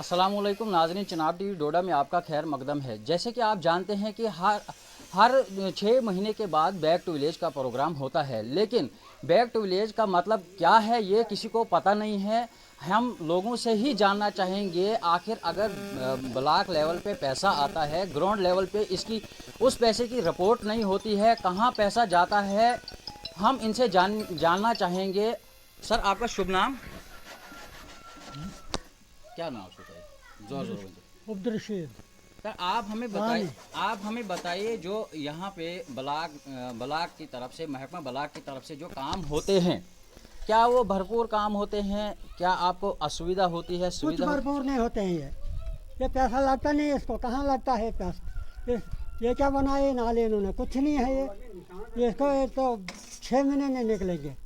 अस्सलाम वालेकुम नाज़रीन, चिनाब टीवी डोडा में आपका खैर मकदम है। जैसे कि आप जानते हैं कि हर 6 महीने के बाद बैक टू विलेज का प्रोग्राम होता है, लेकिन बैक टू विलेज का मतलब क्या है ये किसी को पता नहीं है। हम लोगों से ही जानना चाहेंगे, आखिर अगर ब्लॉक लेवल पे पैसा आता है, ग्राउंड लेवल पे इसकी उस पैसे की रिपोर्ट नहीं होती है, कहाँ पैसा जाता है, हम इनसे जानना चाहेंगे। सर, आपका शुभ नाम क्या? नाम बताइए, जोर जोर से। अब्दुल सर, आप हमें बताइए जो यहाँ पे ब्लॉक की तरफ से, महकमा ब्लॉक की तरफ से जो काम होते हैं, क्या वो भरपूर काम होते हैं? क्या आपको असुविधा होती है? कुछ भरपूर नहीं होते हैं। ये पैसा लगता नहीं है, इसको कहाँ लगता है पैसा? ये क्या बनाए नाले इन्होंने? कुछ नहीं है ये इसको ये तो 6 महीने नहीं निकलेंगे।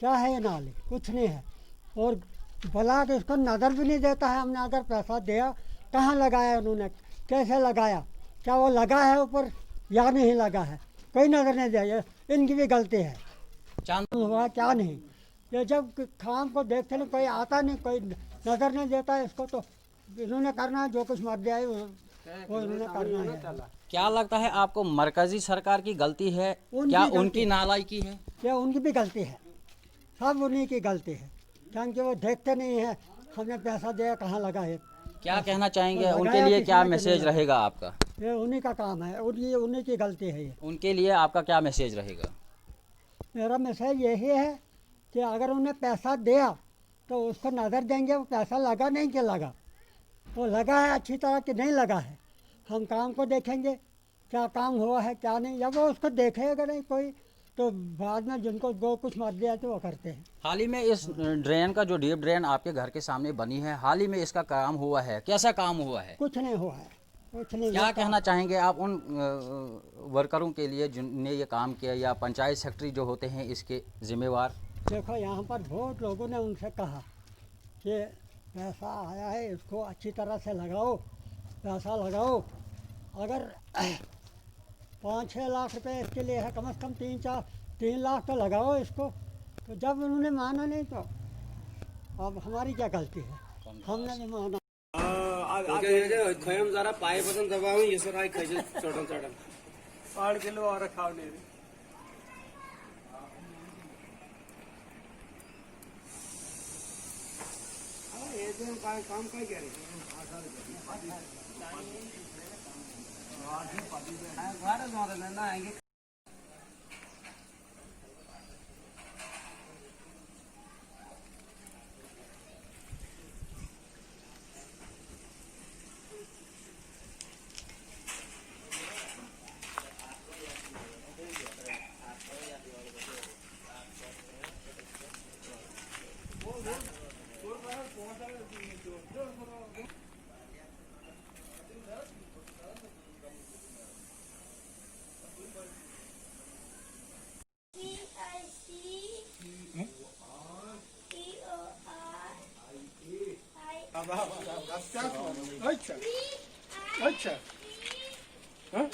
क्या है ये नाले? कुछ नहीं है। और ब्लॉक इसको नज़र भी नहीं देता है। हमने अगर पैसा दिया, कहाँ लगाया उन्होंने, कैसे लगाया, क्या वो लगा है ऊपर या नहीं लगा है, कोई नज़र नहीं दिया। ये इनकी भी गलती है। चांद हुआ क्या नहीं, ये जब काम को देखते नहीं, कोई आता नहीं, कोई नज़र नहीं देता है इसको, तो इन्होंने करना है जो कुछ मर्जी आई वो इन्होंने करना है। क्या लगता है आपको, मरकजी सरकार की गलती है? क्या उनकी नालायकी है? क्या उनकी भी गलती है? सब उन्हीं की गलती है, क्योंकि वो देखते नहीं है हमने पैसा दिया कहाँ लगा है। क्या कहना चाहेंगे उनके लिए? क्या मैसेज रहेगा आपका? ये उन्हीं का काम है और ये उन्हीं की गलती है। ये उनके लिए आपका क्या मैसेज रहेगा? मेरा मैसेज यही है कि अगर उन्हें पैसा दिया तो उसको नज़र देंगे, वो पैसा लगा नहीं कि लगा, वो लगा है अच्छी तरह कि नहीं लगा है। हम काम को देखेंगे क्या काम हुआ है क्या नहीं, जब वो उसको देखेगा नहीं कोई, तो बाद में जिनको जो कुछ मर्जी है तो वो करते हैं। हाल ही में इस ड्रेन का, जो डीप ड्रेन आपके घर के सामने बनी है, हाल ही में इसका काम हुआ है, कैसा काम हुआ है? कुछ नहीं हुआ है, कुछ नहीं। क्या कहना चाहेंगे आप उन वर्करों के लिए जिनने ये काम किया, या पंचायत सेक्रेटरी जो होते हैं इसके जिम्मेवार? देखो यहाँ पर बहुत लोगों ने उनसे कहा कि पैसा आया है इसको अच्छी तरह से लगाओ, पैसा लगाओ। अगर 5-6 लाख रुपए इसके लिए है, कम से कम 3 लाख तो लगाओ इसको। तो जब उन्होंने माना नहीं तो अब हमारी क्या गलती है, हमने नहीं माना। खयम जरा पाय बदन दबाव ये सर आई खैजे चढ़न चढ़न 8 किलो और खाव ले ये जो काम काय करे घर में ना आएंगे। अच्छा अच्छा हाँ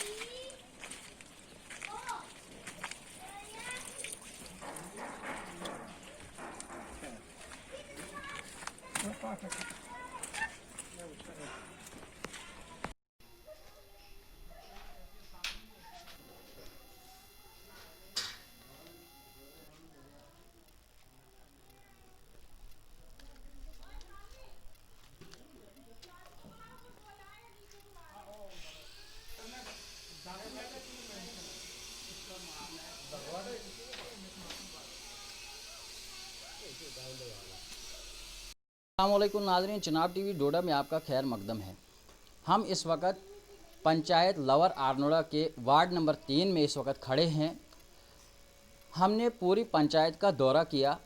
अस्सलामुअलैकुम नाज़रीन, चिनाब टीवी डोडा में आपका खैर मकदम है। हम इस वक्त पंचायत लवर आरनोड़ा के वार्ड नंबर 3 में इस वक्त खड़े हैं। हमने पूरी पंचायत का दौरा किया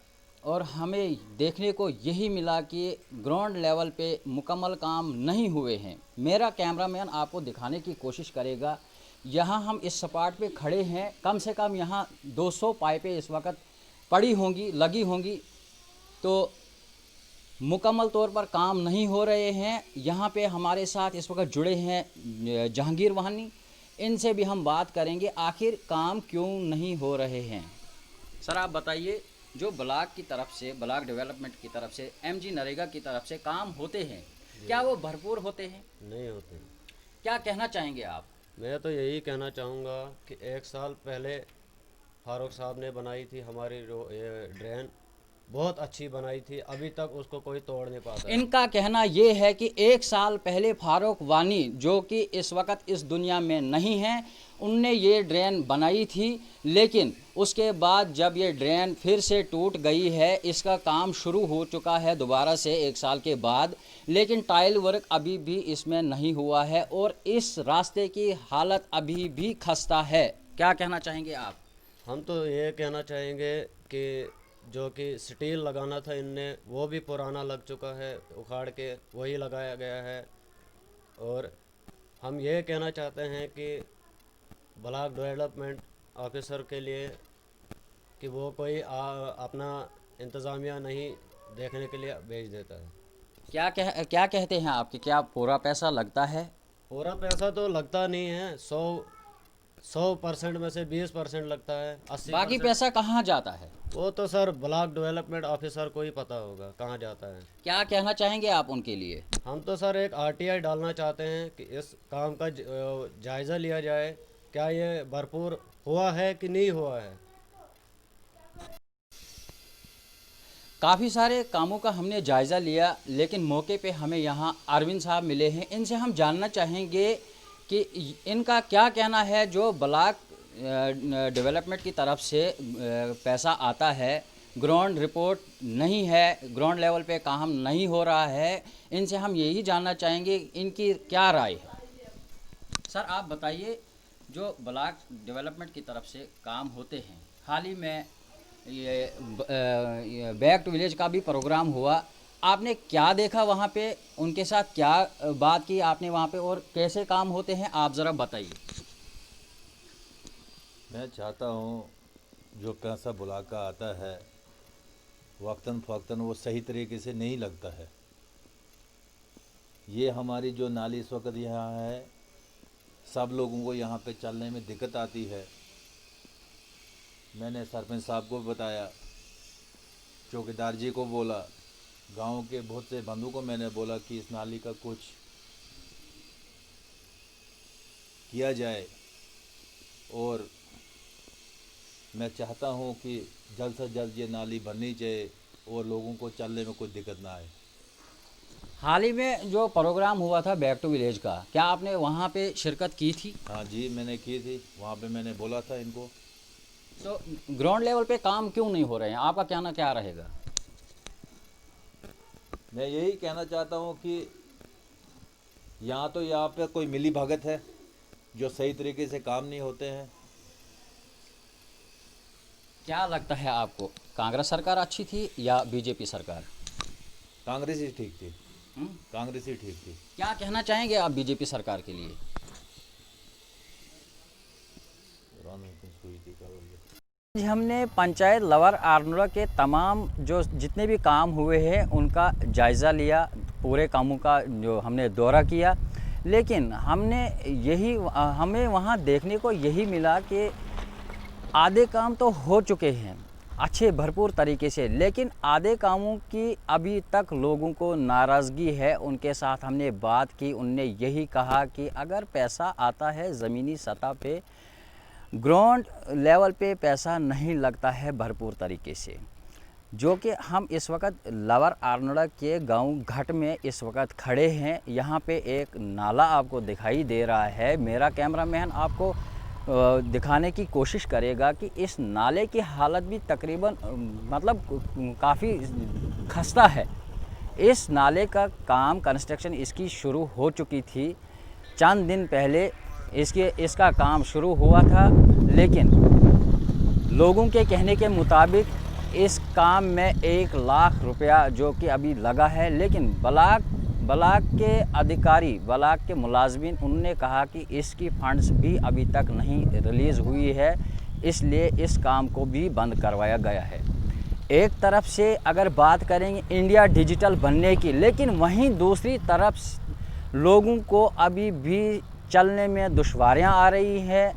और हमें देखने को यही मिला कि ग्राउंड लेवल पे मुकम्मल काम नहीं हुए हैं। मेरा कैमरामैन आपको दिखाने की कोशिश करेगा। यहाँ हम इस स्पॉट पे खड़े हैं, कम से कम यहाँ 200 पाइपें इस वक्त पड़ी होंगी, लगी होंगी, तो मुकम्मल तौर पर काम नहीं हो रहे हैं। यहाँ पे हमारे साथ इस वक्त जुड़े हैं जहांगीर वाहनी, इनसे भी हम बात करेंगे आखिर काम क्यों नहीं हो रहे हैं। सर, आप बताइए, जो ब्लॉक की तरफ से, ब्लॉक डेवलपमेंट की तरफ से, एमजी नरेगा की तरफ से काम होते हैं, क्या वो भरपूर होते हैं? नहीं होते। क्या कहना चाहेंगे आप? मैं तो यही कहना चाहूँगा कि 1 साल पहले फारूक साहब ने बनाई थी हमारी ये ड्रेन, बहुत अच्छी बनाई थी, अभी तक उसको कोई तोड़ नहीं पाता है। इनका कहना ये है कि 1 साल पहले फारूक वानी, जो कि इस वक्त इस दुनिया में नहीं हैं, उनने ये ड्रेन बनाई थी, लेकिन उसके बाद जब ये ड्रेन फिर से टूट गई है, इसका काम शुरू हो चुका है दोबारा से 1 साल के बाद, लेकिन टाइल वर्क अभी भी इसमें नहीं हुआ है और इस रास्ते की हालत अभी भी खस्ता है। क्या कहना चाहेंगे आप? हम तो ये कहना चाहेंगे कि जो कि स्टील लगाना था इनने, वो भी पुराना लग चुका है, उखाड़ के वही लगाया गया है। और हम ये कहना चाहते हैं कि ब्लॉक डेवलपमेंट ऑफिसर के लिए कि वो कोई अपना इंतज़ामिया नहीं देखने के लिए भेज देता है। क्या कहते हैं आपके, क्या पूरा पैसा लगता है? पूरा पैसा तो लगता नहीं है, 100% में से 20% लगता है, 80%। बाकी पैसा कहाँ जाता है? वो तो सर ब्लॉक डेवलपमेंट ऑफिसर को ही पता होगा कहाँ जाता है। क्या कहना चाहेंगे आप उनके लिए? हम तो सर एक RTI डालना चाहते हैं कि इस काम का जायज़ा लिया जाए, क्या ये भरपूर हुआ है कि नहीं हुआ है। काफ़ी सारे कामों का हमने जायज़ा लिया, लेकिन मौके पे हमें यहाँ अरविंद साहब मिले हैं। इनसे हम जानना चाहेंगे कि इनका क्या कहना है। जो ब्लॉक डेवलपमेंट की तरफ से पैसा आता है, ग्राउंड रिपोर्ट नहीं है, ग्राउंड लेवल पे काम नहीं हो रहा है, इनसे हम यही जानना चाहेंगे इनकी क्या राय है। सर आप बताइए, जो ब्लॉक डेवलपमेंट की तरफ से काम होते हैं, हाल ही में ये बैक टू विलेज का भी प्रोग्राम हुआ, आपने क्या देखा वहाँ पे, उनके साथ क्या बात की आपने वहाँ पे और कैसे काम होते हैं, आप ज़रा बताइए। मैं चाहता हूँ जो पैसा ब्लॉक का आता है वक्तन फ़वक्तन वो सही तरीके से नहीं लगता है। ये हमारी जो नाली इस वक्त यहाँ है, सब लोगों को यहाँ पे चलने में दिक्कत आती है। मैंने सरपंच साहब को बताया, चौकीदार जी को बोला, गांव के बहुत से बंधु को मैंने बोला कि इस नाली का कुछ किया जाए। और मैं चाहता हूं कि जल्द से जल्द ये नाली बननी चाहिए और लोगों को चलने में कोई दिक्कत ना आए। हाल ही में जो प्रोग्राम हुआ था बैक टू विलेज का, क्या आपने वहाँ पे शिरकत की थी? हाँ जी, मैंने की थी, वहाँ पे मैंने बोला था इनको। तो ग्राउंड लेवल पे काम क्यों नहीं हो रहे हैं, आपका कहना क्या रहेगा? मैं यही कहना चाहता हूँ कि यहाँ पे कोई मिली भगत है, जो सही तरीके से काम नहीं होते हैं। क्या लगता है आपको, कांग्रेस सरकार अच्छी थी या बीजेपी सरकार? कांग्रेस ही ठीक थी, कांग्रेस ही ठीक थी। क्या कहना चाहेंगे आप बीजेपी सरकार के लिए? आज हमने पंचायत लवर आरनोड़ा के तमाम जो जितने भी काम हुए हैं उनका जायज़ा लिया, पूरे कामों का जो हमने दौरा किया, लेकिन हमें वहाँ देखने को यही मिला कि आधे काम तो हो चुके हैं अच्छे भरपूर तरीके से, लेकिन आधे कामों की अभी तक लोगों को नाराज़गी है। उनके साथ हमने बात की, उनने यही कहा कि अगर पैसा आता है ज़मीनी सतह पे, ग्राउंड लेवल पे पैसा नहीं लगता है भरपूर तरीके से। जो कि हम इस वक्त लवर आरनोड़ा के गांव घाट में इस वक्त खड़े हैं। यहाँ पे एक नाला आपको दिखाई दे रहा है, मेरा कैमरामैन आपको दिखाने की कोशिश करेगा कि इस नाले की हालत भी तकरीबन मतलब काफ़ी खस्ता है। इस नाले का काम कंस्ट्रक्शन इसकी शुरू हो चुकी थी, चंद दिन पहले इसका काम शुरू हुआ था, लेकिन लोगों के कहने के मुताबिक इस काम में 1 लाख रुपया जो कि अभी लगा है, लेकिन ब्लॉक के अधिकारी, ब्लॉक के मुलाजमीन, उन्होंने कहा कि इसकी फंड्स भी अभी तक नहीं रिलीज़ हुई है, इसलिए इस काम को भी बंद करवाया गया है। एक तरफ से अगर बात करेंगे इंडिया डिजिटल बनने की, लेकिन वहीं दूसरी तरफ लोगों को अभी भी चलने में दुश्वारियां आ रही हैं।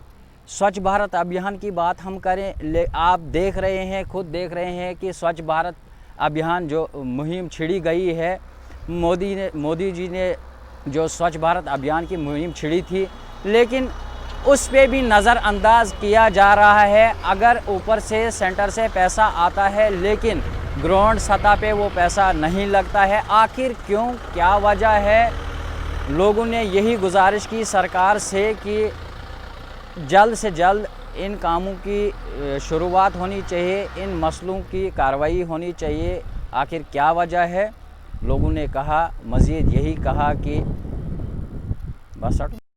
स्वच्छ भारत अभियान की बात हम करें, आप देख रहे हैं, खुद देख रहे हैं कि स्वच्छ भारत अभियान जो मुहिम छिड़ी गई है, मोदी जी ने जो स्वच्छ भारत अभियान की मुहिम छिड़ी थी, लेकिन उस पे भी नज़रअंदाज किया जा रहा है। अगर ऊपर से सेंटर से पैसा आता है लेकिन ग्राउंड सतह पे वो पैसा नहीं लगता है, आखिर क्यों, क्या वजह है? लोगों ने यही गुजारिश की सरकार से कि जल्द से जल्द इन कामों की शुरुआत होनी चाहिए, इन मसलों की कार्रवाई होनी चाहिए। आखिर क्या वजह है? लोगों ने कहा, मज़ीद यही कहा कि बस